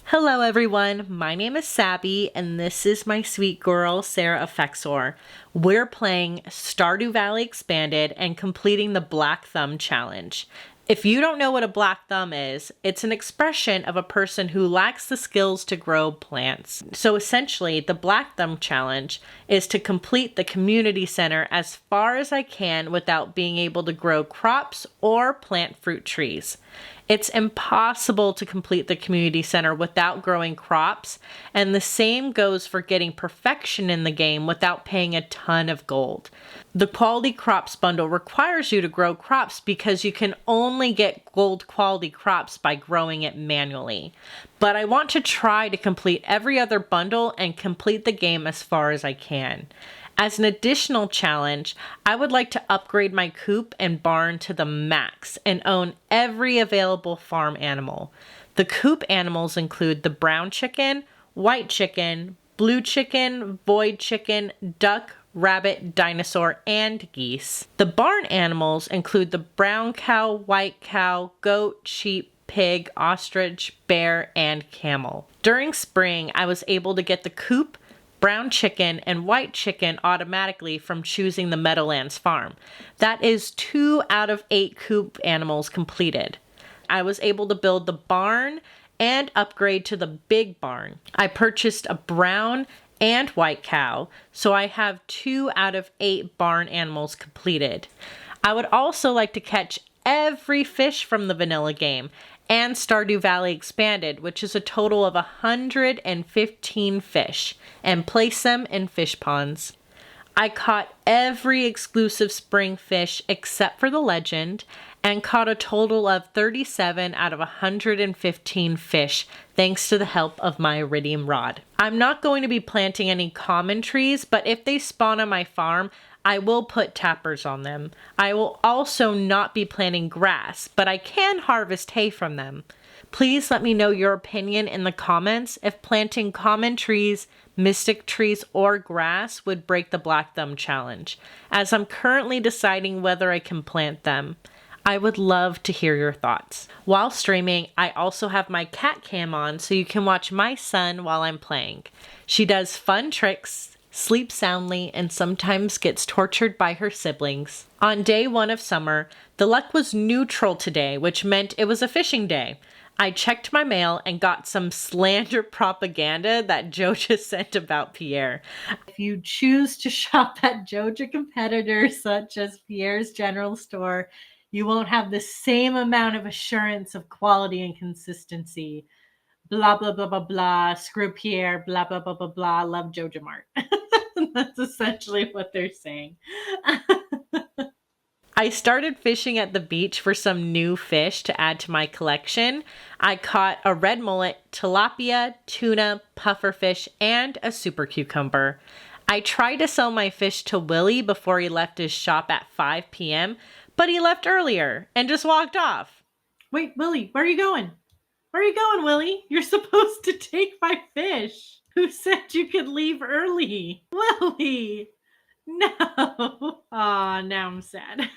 Hello everyone, my name is Sabby and this is my sweet girl Sarah Effexor. We're playing Stardew Valley Expanded and completing the Black Thumb Challenge. If you don't know what a black thumb is, it's an expression of a person who lacks the skills to grow plants. So essentially, the Black Thumb Challenge is to complete the community center as far as I can without being able to grow crops or plant fruit trees. It's impossible to complete the community center without growing crops, and the same goes for getting perfection in the game without paying a ton of gold. The quality crops bundle requires you to grow crops because you can only get gold quality crops by growing it manually. But I want to try to complete every other bundle and complete the game as far as I can. As an additional challenge, I would like to upgrade my coop and barn to the max and own every available farm animal. The coop animals include the brown chicken, white chicken, blue chicken, void chicken, duck, rabbit, dinosaur, and geese. The barn animals include the brown cow, white cow, goat, sheep, pig, ostrich, bear, and camel. During spring, I was able to get the coop, brown chicken, and white chicken automatically from choosing the Meadowlands farm. That is 2 out of 8 coop animals completed. I was able to build the barn and upgrade to the big barn. I purchased a brown and white cow, so I have 2 out of 8 barn animals completed. I would also like to catch every fish from the vanilla game and Stardew Valley Expanded, which is a total of 115 fish, and place them in fish ponds. I caught every exclusive spring fish except for the legend, and caught a total of 37 out of 115 fish thanks to the help of my iridium rod. I'm not going to be planting any common trees, but if they spawn on my farm, I will put tappers on them. I will also not be planting grass, but I can harvest hay from them. Please let me know your opinion in the comments if planting common trees, mystic trees, or grass would break the Black Thumb Challenge, as I'm currently deciding whether I can plant them. I would love to hear your thoughts. While streaming, I also have my cat cam on so you can watch my son while I'm playing. She does fun tricks, sleeps soundly, and sometimes gets tortured by her siblings. On day 1 of summer, the luck was neutral today, which meant it was a fishing day. I checked my mail and got some slander propaganda that Joja sent about Pierre. If you choose to shop at Joja competitors such as Pierre's General Store, you won't have the same amount of assurance of quality and consistency. Blah, blah, blah, blah, blah. Screw Pierre. Blah, blah, blah, blah, blah. Love Joja Mart. That's essentially what they're saying. I started fishing at the beach for some new fish to add to my collection. I caught a red mullet, tilapia, tuna, pufferfish, and a super cucumber. I tried to sell my fish to Willie before he left his shop at 5 p.m., but he left earlier and just walked off. Wait, Willie, where are you going? Where are you going, Willie? You're supposed to take my fish. Who said you could leave early? Willie! No. Aw, now I'm sad.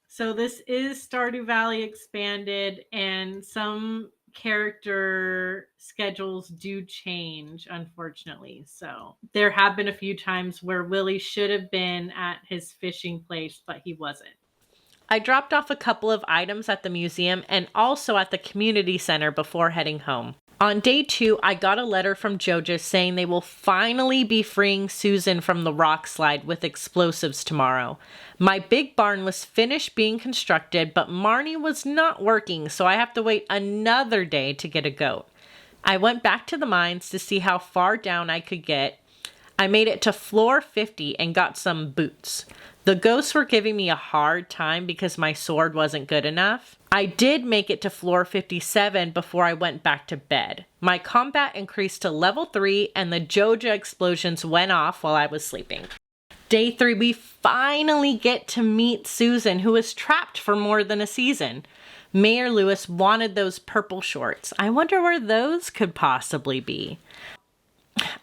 So this is Stardew Valley Expanded, and some character schedules do change, unfortunately. So there have been a few times where Willie should have been at his fishing place, but he wasn't. I dropped off a couple of items at the museum and also at the community center before heading home. On day 2, I got a letter from Joja saying they will finally be freeing Susan from the rock slide with explosives tomorrow. My big barn was finished being constructed, but Marnie was not working, so I have to wait another day to get a goat. I went back to the mines to see how far down I could get. I made it to floor 50 and got some boots. The ghosts were giving me a hard time because my sword wasn't good enough. I did make it to floor 57 before I went back to bed. My combat increased to level 3 and the Joja explosions went off while I was sleeping. Day 3, we finally get to meet Susan, who was trapped for more than a season. Mayor Lewis wanted those purple shorts. I wonder where those could possibly be.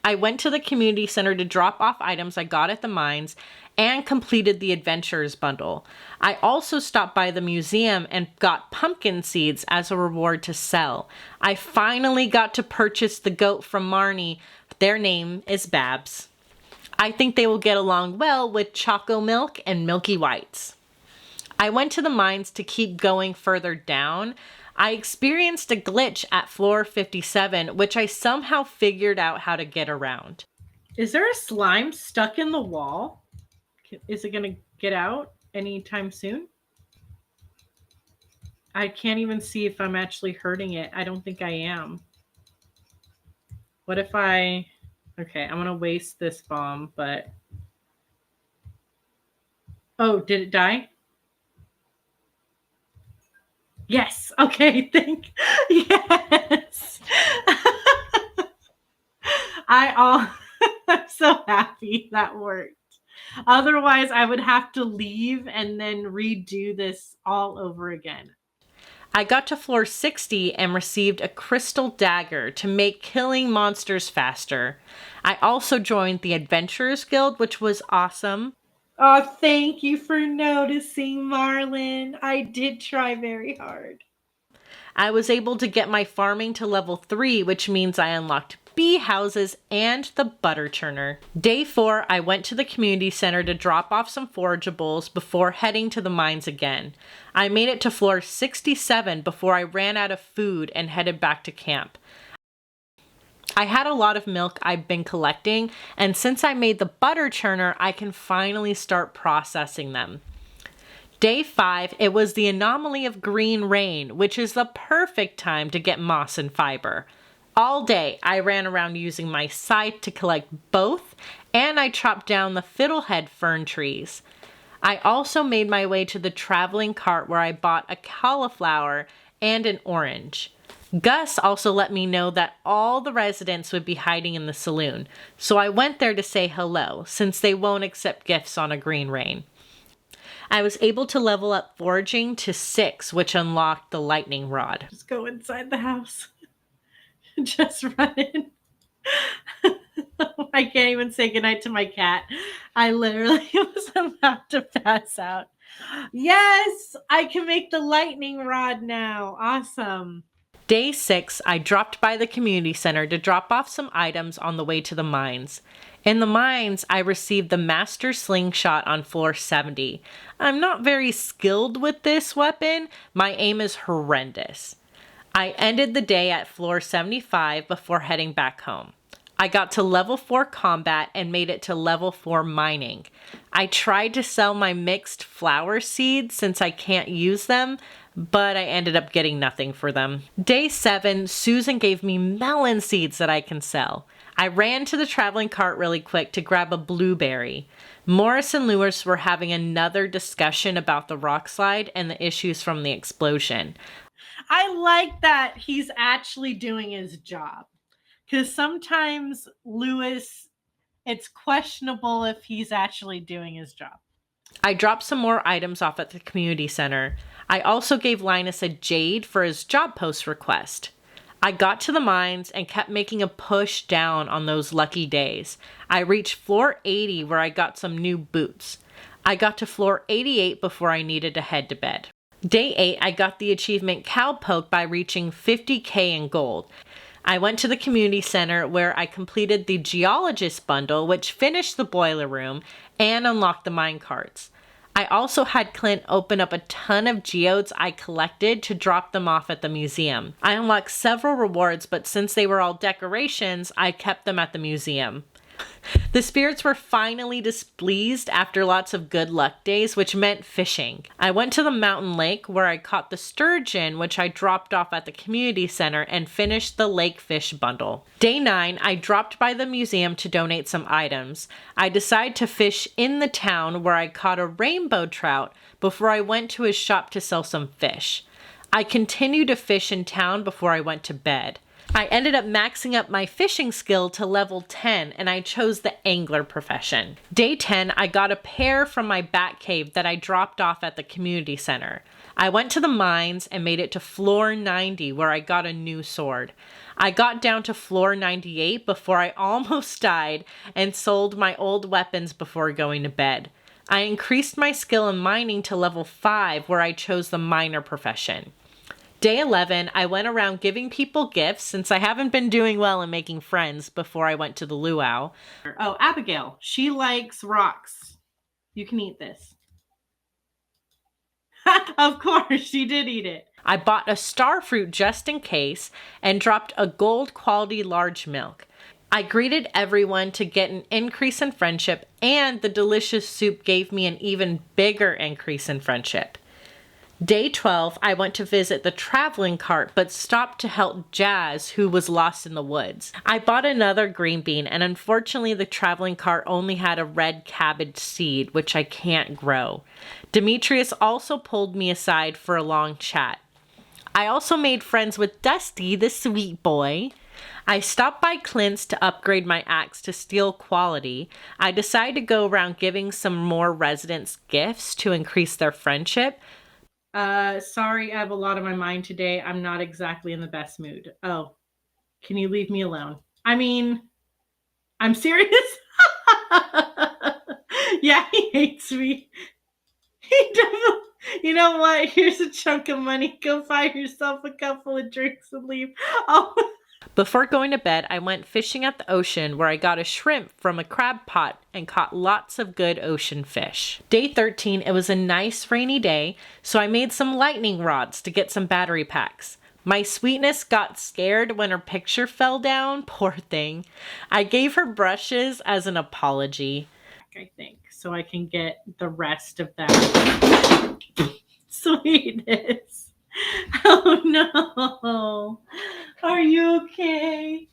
I went to the community center to drop off items I got at the mines and completed the Adventures bundle. I also stopped by the museum and got pumpkin seeds as a reward to sell. I finally got to purchase the goat from Marnie. Their name is Babs. I think they will get along well with Choco Milk and Milky Whites. I went to the mines to keep going further down. I experienced a glitch at floor 57, which I somehow figured out how to get around. Is there a slime stuck in the wall? Is it going to get out anytime soon? I can't even see if I'm actually hurting it. I don't think I am. What if I... Okay, I'm going to waste this bomb, but... Oh, did it die? Yes. Okay, Yes. I'm so happy that worked. Otherwise, I would have to leave and then redo this all over again. I got to floor 60 and received a crystal dagger to make killing monsters faster. I also joined the Adventurers Guild, which was awesome. Oh, thank you for noticing, Marlon. I did try very hard. I was able to get my farming to level 3, which means I unlocked bee houses and the butter churner. Day 4, I went to the community center to drop off some forageables before heading to the mines again. I made it to floor 67 before I ran out of food and headed back to camp. I had a lot of milk I've been collecting, and since I made the butter churner, I can finally start processing them. Day 5, it was the anomaly of green rain, which is the perfect time to get moss and fiber. All day, I ran around using my scythe to collect both, and I chopped down the fiddlehead fern trees. I also made my way to the traveling cart where I bought a cauliflower and an orange. Gus also let me know that all the residents would be hiding in the saloon, so I went there to say hello, since they won't accept gifts on a green rain. I was able to level up foraging to 6, which unlocked the lightning rod. Just go inside the house. Just run in. I can't even say goodnight to my cat. I literally was about to pass out. Yes, I can make the lightning rod now. Awesome. Day 6, I dropped by the community center to drop off some items on the way to the mines. In the mines, I received the Master Slingshot on floor 70. I'm not very skilled with this weapon. My aim is horrendous. I ended the day at floor 75 before heading back home. I got to level 4 combat and made it to level 4 mining. I tried to sell my mixed flower seeds since I can't use them, but I ended up getting nothing for them. Day 7, Susan gave me melon seeds that I can sell. I ran to the traveling cart really quick to grab a blueberry. Morris and Lewis were having another discussion about the rock slide and the issues from the explosion. I like that he's actually doing his job. Because sometimes Lewis, it's questionable if he's actually doing his job. I dropped some more items off at the community center. I also gave Linus a jade for his job post request. I got to the mines and kept making a push down on those lucky days. I reached floor 80 where I got some new boots. I got to floor 88 before I needed to head to bed. Day 8, I got the achievement Cowpoke by reaching 50k in gold. I went to the community center where I completed the geologist bundle, which finished the boiler room and unlocked the mine carts. I also had Clint open up a ton of geodes I collected to drop them off at the museum. I unlocked several rewards, but since they were all decorations, I kept them at the museum. The spirits were finally displeased after lots of good luck days, which meant fishing. I went to the mountain lake where I caught the sturgeon, which I dropped off at the community center, and finished the lake fish bundle. Day 9, I dropped by the museum to donate some items. I decided to fish in the town where I caught a rainbow trout before I went to his shop to sell some fish. I continued to fish in town before I went to bed. I ended up maxing up my fishing skill to level 10 and I chose the angler profession. Day 10, I got a pear from my bat cave that I dropped off at the community center. I went to the mines and made it to floor 90 where I got a new sword. I got down to floor 98 before I almost died and sold my old weapons before going to bed. I increased my skill in mining to level 5, where I chose the miner profession. Day 11, I went around giving people gifts since I haven't been doing well in making friends before I went to the luau. Oh, Abigail, she likes rocks. You can eat this. Of course, she did eat it. I bought a star fruit just in case and dropped a gold quality large milk. I greeted everyone to get an increase in friendship, and the delicious soup gave me an even bigger increase in friendship. Day 12, I went to visit the traveling cart but stopped to help Jazz, who was lost in the woods. I bought another green bean, and unfortunately the traveling cart only had a red cabbage seed, which I can't grow. Demetrius also pulled me aside for a long chat. I also made friends with Dusty, the sweet boy. I stopped by Clint's to upgrade my axe to steel quality. I decided to go around giving some more residents gifts to increase their friendship. Sorry, I have a lot on my mind today. I'm not exactly in the best mood. Oh, can you leave me alone? I mean, I'm serious. Yeah, he hates me. He definitely, you know what? Here's a chunk of money. Go buy yourself a couple of drinks and leave. Oh. Before going to bed, I went fishing at the ocean where I got a shrimp from a crab pot and caught lots of good ocean fish. Day 13, it was a nice rainy day, so I made some lightning rods to get some battery packs. My sweetness got scared when her picture fell down. Poor thing. I gave her brushes as an apology, I think, so I can get the rest of that sweetness. Oh no. Are you okay?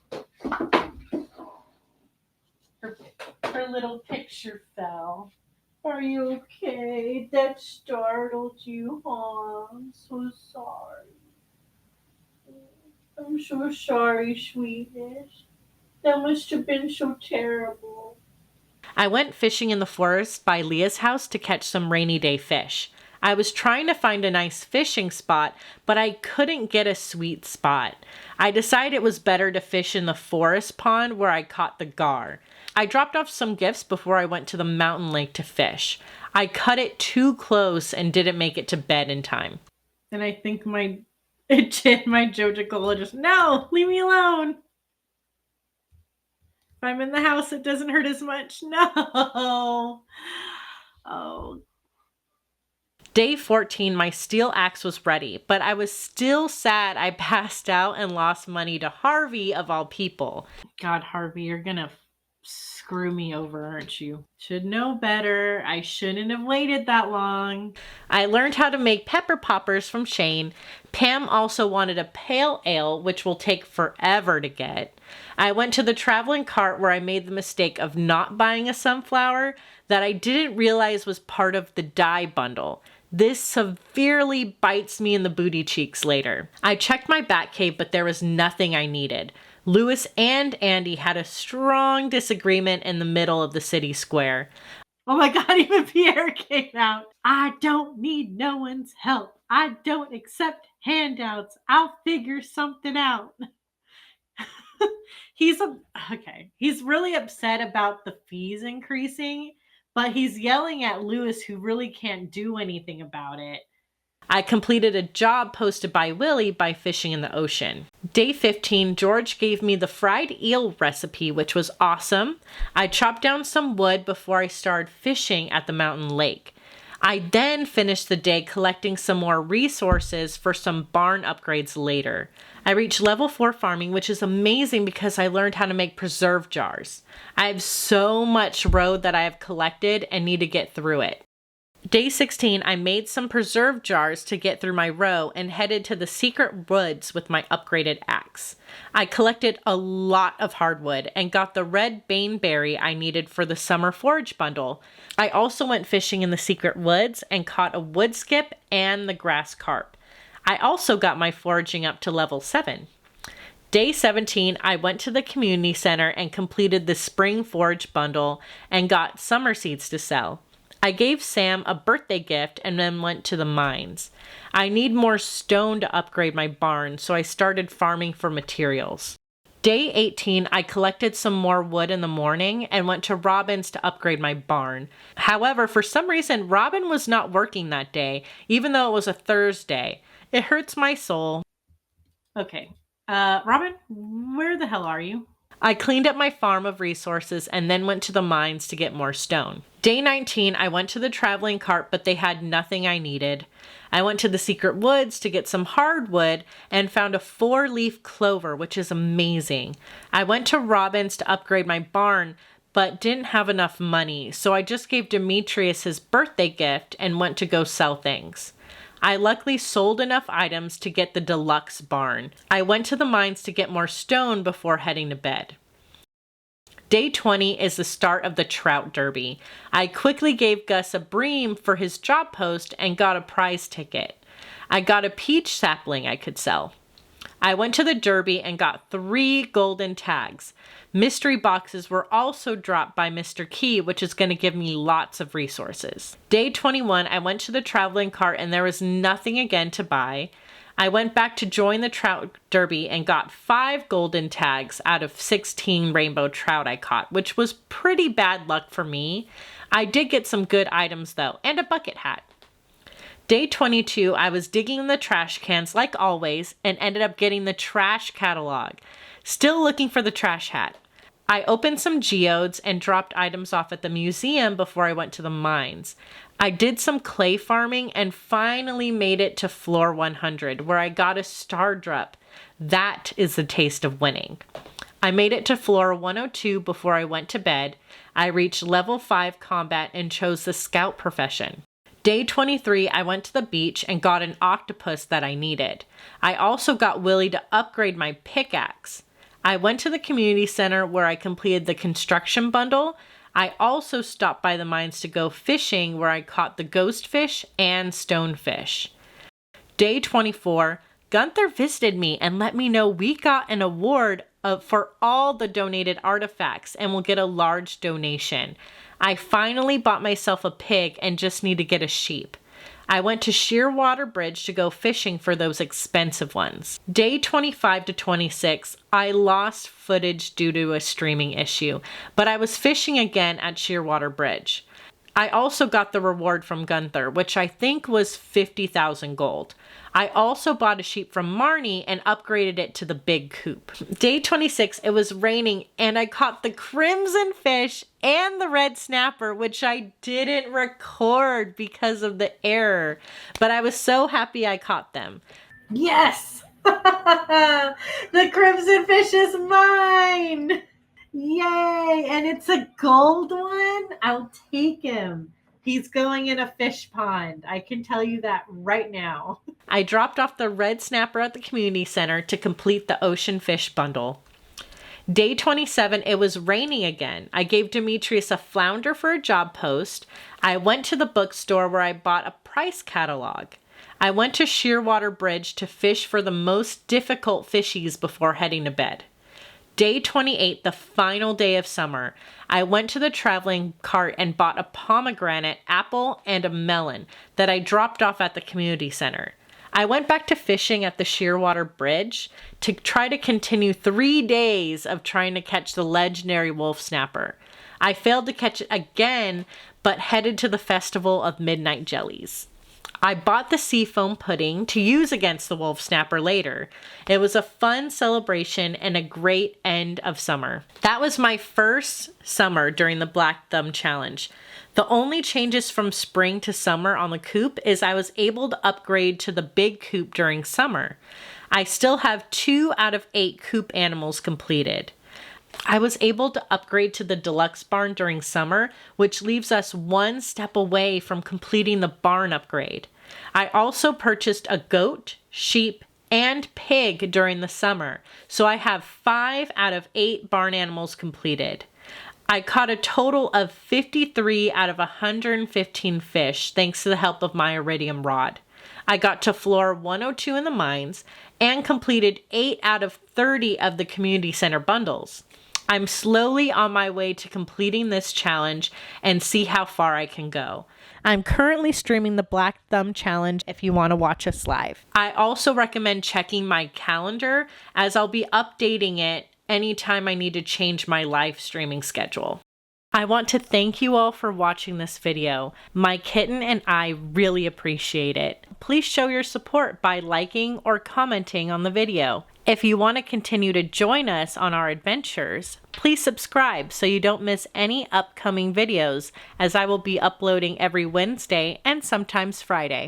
Her little picture fell. Are you okay? That startled you, huh? I'm so sorry. I'm so sorry, sweetness. That must have been so terrible. I went fishing in the forest by Leah's house to catch some rainy day fish. I was trying to find a nice fishing spot, but I couldn't get a sweet spot. I decided it was better to fish in the forest pond where I caught the gar. I dropped off some gifts before I went to the mountain lake to fish. I cut it too close and didn't make it to bed in time. And I think my Joja cola just, no, leave me alone. If I'm in the house, it doesn't hurt as much. No. Oh. Day 14, my steel axe was ready, but I was still sad I passed out and lost money to Harvey of all people. God, Harvey, you're gonna screw me over, aren't you? Should know better. I shouldn't have waited that long. I learned how to make pepper poppers from Shane. Pam also wanted a pale ale, which will take forever to get. I went to the traveling cart where I made the mistake of not buying a sunflower that I didn't realize was part of the dye bundle. This severely bites me in the booty cheeks later. I checked my bat cave, but there was nothing I needed. Lewis and Andy had a strong disagreement in the middle of the city square. Oh my God, even Pierre came out. I don't need no one's help. I don't accept handouts. I'll figure something out. He's really upset about the fees increasing, but he's yelling at Lewis, who really can't do anything about it. I completed a job posted by Willie by fishing in the ocean. Day 15, George gave me the fried eel recipe, which was awesome. I chopped down some wood before I started fishing at the mountain lake. I then finished the day collecting some more resources for some barn upgrades later. I reached level 4 farming, which is amazing because I learned how to make preserve jars. I have so much road that I have collected and need to get through it. Day 16, I made some preserve jars to get through my row and headed to the secret woods with my upgraded axe. I collected a lot of hardwood and got the red baneberry I needed for the summer forage bundle. I also went fishing in the secret woods and caught a wood skip and the grass carp. I also got my foraging up to level 7. Day 17, I went to the community center and completed the spring forage bundle and got summer seeds to sell. I gave Sam a birthday gift and then went to the mines. I need more stone to upgrade my barn, so I started farming for materials. Day 18, I collected some more wood in the morning and went to Robin's to upgrade my barn. However, for some reason, Robin was not working that day, even though it was a Thursday. It hurts my soul. Okay. Robin, where the hell are you? I cleaned up my farm of resources and then went to the mines to get more stone. Day 19, I went to the traveling cart, but they had nothing I needed. I went to the secret woods to get some hardwood and found a 4-leaf clover, which is amazing. I went to Robin's to upgrade my barn, but didn't have enough money, so I just gave Demetrius his birthday gift and went to go sell things. I luckily sold enough items to get the deluxe barn. I went to the mines to get more stone before heading to bed. Day 20 is the start of the trout derby. I quickly gave Gus a bream for his job post and got a prize ticket. I got a peach sapling I could sell. I went to the derby and got 3 golden tags. Mystery boxes were also dropped by Mr. Key, which is going to give me lots of resources. Day 21, I went to the traveling cart and there was nothing again to buy. I went back to join the trout derby and got 5 golden tags out of 16 rainbow trout I caught, which was pretty bad luck for me. I did get some good items though, and a bucket hat. Day 22, I was digging in the trash cans like always and ended up getting the trash catalog. Still looking for the trash hat. I opened some geodes and dropped items off at the museum before I went to the mines. I did some clay farming and finally made it to floor 100 where I got a star drop. That is the taste of winning. I made it to floor 102 before I went to bed. I reached level 5 combat and chose the scout profession. Day 23, I went to the beach and got an octopus that I needed. I also got Willie to upgrade my pickaxe. I went to the community center where I completed the construction bundle. I also stopped by the mines to go fishing where I caught the ghost fish and stonefish. Day 24, Gunther visited me and let me know we got an award for all the donated artifacts and will get a large donation. I finally bought myself a pig and just need to get a sheep. I went to Shearwater Bridge to go fishing for those expensive ones. Day 25 to 26, I lost footage due to a streaming issue, but I was fishing again at Shearwater Bridge. I also got the reward from Gunther, which I think was 50,000 gold. I also bought a sheep from Marnie and upgraded it to the big coop. Day 26, it was raining and I caught the crimson fish and the red snapper, which I didn't record because of the error, but I was so happy I caught them. Yes! The crimson fish is mine! Yay! And it's a gold one? I'll take him. He's going in a fish pond. I can tell you that right now. I dropped off the red snapper at the community center to complete the ocean fish bundle. Day 27, it was raining again. I gave Demetrius a flounder for a job post. I went to the bookstore where I bought a price catalog. I went to Shearwater Bridge to fish for the most difficult fishies before heading to bed. Day 28, the final day of summer, I went to the traveling cart and bought a pomegranate, apple, and a melon that I dropped off at the community center. I went back to fishing at the Shearwater Bridge to try to continue 3 days of trying to catch the legendary wolf snapper. I failed to catch it again, but headed to the Festival of Midnight Jellies. I bought the seafoam pudding to use against the wolf snapper later. It was a fun celebration and a great end of summer. That was my first summer during the Black Thumb Challenge. The only changes from spring to summer on the coop is I was able to upgrade to the big coop during summer. I still have 2 out of 8 coop animals completed. I was able to upgrade to the deluxe barn during summer, which leaves us 1 step away from completing the barn upgrade. I also purchased a goat, sheep, and pig during the summer, so I have 5 out of 8 barn animals completed. I caught a total of 53 out of 115 fish thanks to the help of my iridium rod. I got to floor 102 in the mines and completed 8 out of 30 of the community center bundles. I'm slowly on my way to completing this challenge and see how far I can go. I'm currently streaming the Black Thumb Challenge if you want to watch us live. I also recommend checking my calendar as I'll be updating it anytime I need to change my live streaming schedule. I want to thank you all for watching this video. My kitten and I really appreciate it. Please show your support by liking or commenting on the video. If you want to continue to join us on our adventures, please subscribe so you don't miss any upcoming videos, as I will be uploading every Wednesday and sometimes Friday.